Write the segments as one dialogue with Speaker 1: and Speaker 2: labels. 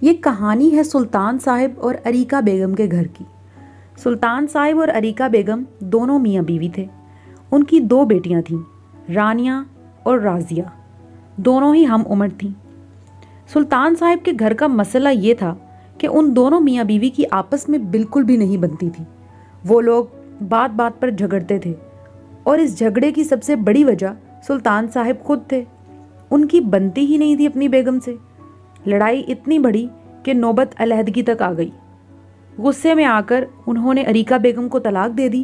Speaker 1: یہ کہانی ہے سلطان صاحب اور اریکہ بیگم کے گھر کی۔ سلطان صاحب اور اریکہ بیگم دونوں میاں بیوی تھے۔ ان کی 2 بیٹیاں تھیں، رانیہ اور رازیہ، دونوں ہی ہم عمر تھیں۔ سلطان صاحب کے گھر کا مسئلہ یہ تھا کہ ان دونوں میاں بیوی کی آپس میں بالکل بھی نہیں بنتی تھی۔ وہ لوگ بات بات پر جھگڑتے تھے اور اس جھگڑے کی سب سے بڑی وجہ سلطان صاحب خود تھے۔ ان کی بنتی ہی نہیں تھی اپنی بیگم سے۔ لڑائی اتنی بڑھی کہ نوبت علیحدگی تک آ گئی۔ غصے میں آ کر انہوں نے اریکہ بیگم کو طلاق دے دی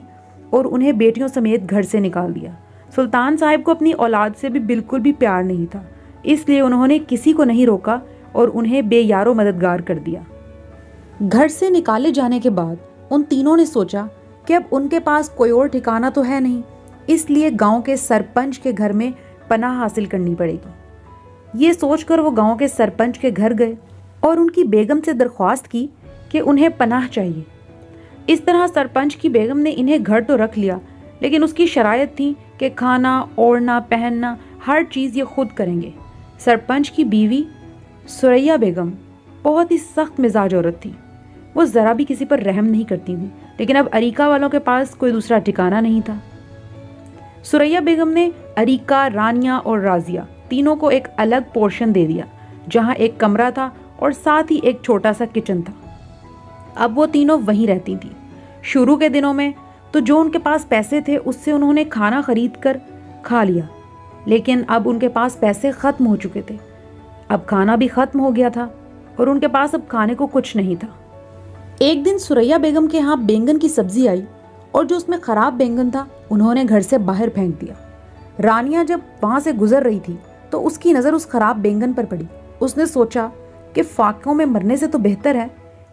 Speaker 1: اور انہیں بیٹیوں سمیت گھر سے نکال دیا۔ سلطان صاحب کو اپنی اولاد سے بھی بالکل بھی پیار نہیں تھا، اس لیے انہوں نے کسی کو نہیں روکا اور انہیں بے یار و مددگار کر دیا۔ گھر سے نکالے جانے کے بعد ان تینوں نے سوچا کہ اب ان کے پاس کوئی اور ٹھکانہ تو ہے نہیں، اس لیے گاؤں کے سرپنچ کے گھر میں پناہ حاصل کرنی پڑے گی۔ یہ سوچ کر وہ گاؤں کے سرپنچ کے گھر گئے اور ان کی بیگم سے درخواست کی کہ انہیں پناہ چاہیے۔ اس طرح سرپنچ کی بیگم نے انہیں گھر تو رکھ لیا، لیکن اس کی شرائط تھی کہ کھانا، اوڑھنا، پہننا، ہر چیز یہ خود کریں گے۔ سرپنچ کی بیوی سریا بیگم بہت ہی سخت مزاج عورت تھی۔ وہ ذرا بھی کسی پر رحم نہیں کرتی تھی، لیکن اب اریکہ والوں کے پاس کوئی دوسرا ٹھکانہ نہیں تھا۔ سریا بیگم نے اریکہ، رانیہ اور رازیہ تینوں کو ایک الگ پورشن دے دیا، جہاں ایک کمرہ تھا اور ساتھ ہی ایک چھوٹا سا کچن تھا۔ اب وہ تینوں وہیں رہتی تھیں۔ شروع کے دنوں میں تو جو ان کے پاس پیسے تھے اس سے انہوں نے کھانا خرید کر کھا لیا، لیکن اب ان کے پاس پیسے ختم ہو چکے تھے۔ اب کھانا بھی ختم ہو گیا تھا اور ان کے پاس اب کھانے کو کچھ نہیں تھا۔ ایک دن سریا بیگم کے ہاں بینگن کی سبزی آئی اور جو اس میں خراب بینگن تھا انہوں نے گھر سے باہر پھینک دیا۔ رانیہ جب وہاں سے گزر رہی تھی تو اس کی نظر اس خراب بینگن پر پڑی۔ اس نے سوچا کہ فاقوں میں مرنے سے تو بہتر ہے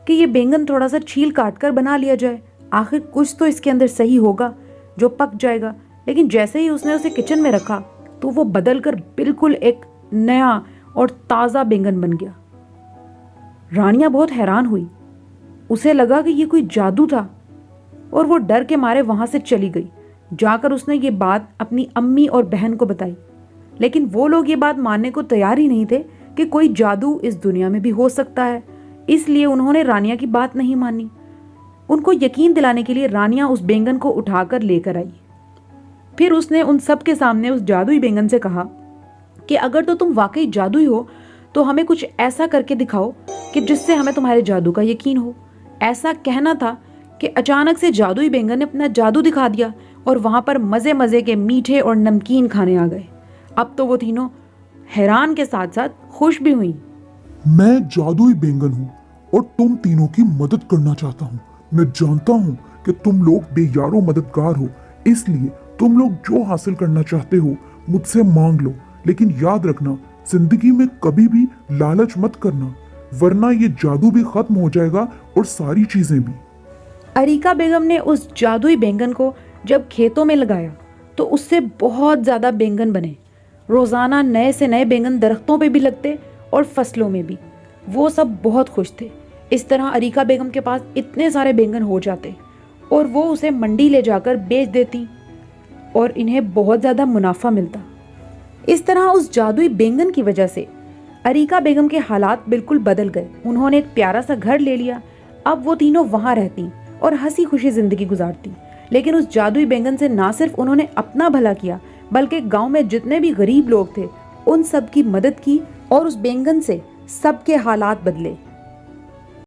Speaker 1: کہ یہ بینگن تھوڑا سا چھیل کاٹ کر بنا لیا جائے، آخر کچھ تو اس کے اندر صحیح ہوگا جو پک جائے گا۔ لیکن جیسے ہی اس نے اسے کچن میں رکھا تو وہ بدل کر بالکل ایک نیا اور تازہ بینگن بن گیا۔ رانیہ بہت حیران ہوئی، اسے لگا کہ یہ کوئی جادو تھا اور وہ ڈر کے مارے وہاں سے چلی گئی۔ جا کر اس نے یہ بات اپنی امی اور بہن کو بتائی، لیکن وہ لوگ یہ بات ماننے کو تیار ہی نہیں تھے کہ کوئی جادو اس دنیا میں بھی ہو سکتا ہے، اس لیے انہوں نے رانیہ کی بات نہیں مانی۔ ان کو یقین دلانے کے لیے رانیہ اس بینگن کو اٹھا کر لے کر آئی۔ پھر اس نے ان سب کے سامنے اس جادوئی بینگن سے کہا کہ اگر تو تم واقعی جادوئی ہو تو ہمیں کچھ ایسا کر کے دکھاؤ کہ جس سے ہمیں تمہارے جادو کا یقین ہو۔ ایسا کہنا تھا کہ اچانک سے جادوئی بینگن نے اپنا جادو دکھا دیا اور وہاں پر مزے مزے کے میٹھے اور نمکین کھانے آ گئے۔ اب تو وہ تینوں حیران کے ساتھ ساتھ خوش بھی ہوئیں۔
Speaker 2: میں جادوئی بینگن ہوں اور تم تینوں کی مدد کرنا چاہتا ہوں۔ میں جانتا ہوں کہ تم لوگ بے یار و مددگار ہو، اس لیے تم لوگ جو حاصل کرنا چاہتے ہو مجھ سے مانگ لو، لیکن یاد رکھنا زندگی میں کبھی بھی لالچ مت کرنا، ورنہ یہ جادو بھی ختم ہو جائے گا اور ساری چیزیں بھی۔
Speaker 1: اریکہ بیگم نے اس جادوئی بینگن کو جب کھیتوں میں لگایا تو اس سے بہت زیادہ بینگن بنے۔ روزانہ نئے سے نئے بینگن درختوں پہ بھی لگتے اور فصلوں میں بھی۔ وہ سب بہت خوش تھے۔ اس طرح اریکہ بیگم کے پاس اتنے سارے بینگن ہو جاتے اور وہ اسے منڈی لے جا کر بیچ دیتی اور انہیں بہت زیادہ منافع ملتا۔ اس طرح اس جادوئی بینگن کی وجہ سے اریکہ بیگم کے حالات بالکل بدل گئے۔ انہوں نے ایک پیارا سا گھر لے لیا۔ اب وہ تینوں وہاں رہتی اور ہنسی خوشی زندگی گزارتی۔ لیکن اس جادوئی بینگن سے نہ صرف انہوں نے اپنا بھلا کیا بلکہ گاؤں میں جتنے بھی غریب لوگ تھے ان سب کی مدد کی اور اس بینگن سے سب کے حالات بدلے۔